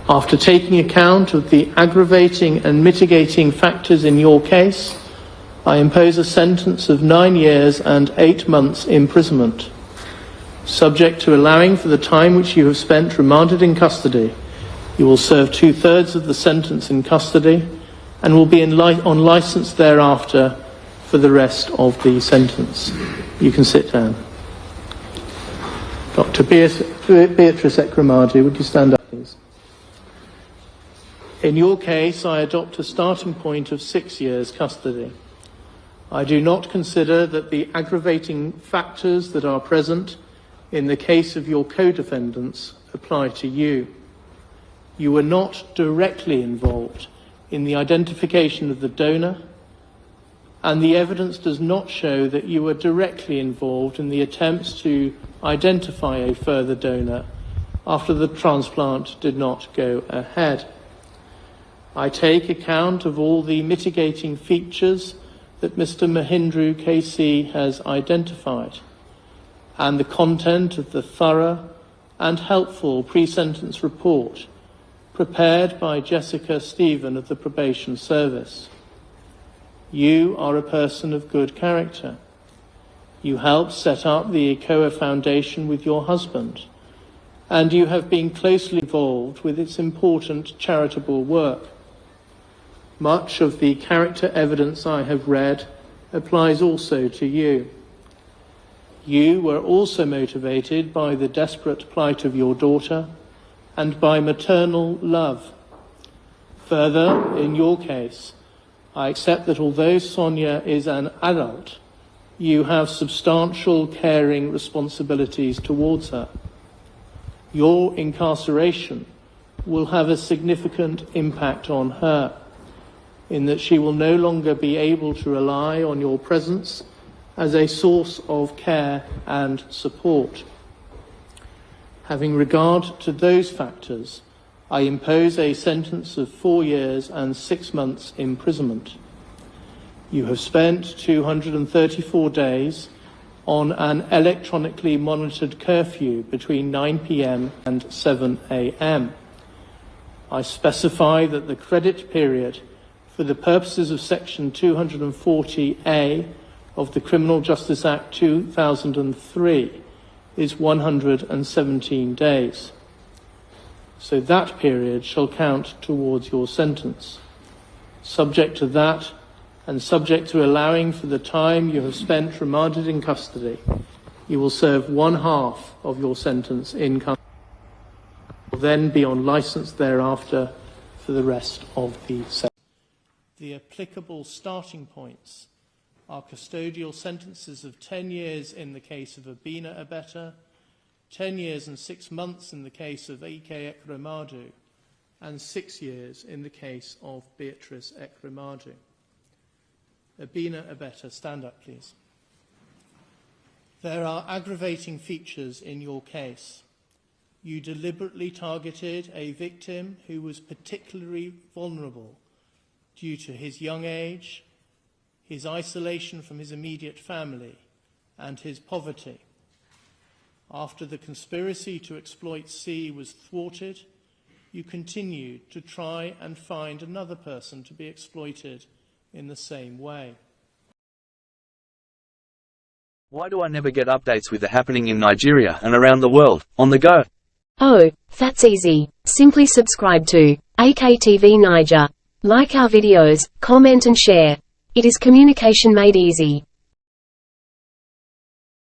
After taking account of the aggravating and mitigating factors in your case, I impose a sentence of 9 years and 8 months imprisonment, subject to allowing for the time which you have spent remanded in custody. You will serve 2/3 of the sentence in custody and will be on licence thereafter for the rest of the sentence. You can sit down. Dr. Beatrice Ekweremadu, would you stand up, please? In your case, I adopt a starting point of 6 years custody. I do not consider that the aggravating factors that are present in the case of your co-defendants apply to you. You were not directly involved in the identification of the donor, and the evidence does not show that you were directly involved in the attempts to identify a further donor after the transplant did not go ahead. I take account of all the mitigating features that Mr. Mahindra KC has identified and the content of the thorough and helpful pre-sentence report prepared by Jessica Stephen of the Probation Service. You are a person of good character. You helped set up the ECOA Foundation with your husband, and you have been closely involved with its important charitable work. Much of the character evidence I have read applies also to you. You were also motivated by the desperate plight of your daughter and by maternal love. Further, in your case, I accept that although Sonia is an adult, you have substantial caring responsibilities towards her. Your incarceration will have a significant impact on her, in that she will no longer be able to rely on your presence as a source of care and support. Having regard to those factors, I impose a sentence of 4 years and 6 months imprisonment. You have spent 234 days on an electronically monitored curfew between 9 p.m. and 7 a.m. I specify that the credit period for the purposes of Section 240A of the Criminal Justice Act 2003 is 117 days. So that period shall count towards your sentence. Subject to that, and subject to allowing for the time you have spent remanded in custody, you will serve 1/2 of your sentence in custody. You will then be on licence thereafter for the rest of the sentence. The applicable starting points are custodial sentences of 10 years in the case of Abina Abeta, 10 years and 6 months in the case of Ike Ekweremadu, and 6 years in the case of Beatrice Ekweremadu. Abina Abeta, stand up, please. There are aggravating features in your case. You deliberately targeted a victim who was particularly vulnerable due to his young age, his isolation from his immediate family, and his poverty. After the conspiracy to exploit C was thwarted, you continued to try and find another person to be exploited in the same way. Why do I never get updates with the happening in Nigeria and around the world, on the go? Oh, that's easy. Simply subscribe to AKTV Naija. Like our videos, comment and share. It is communication made easy.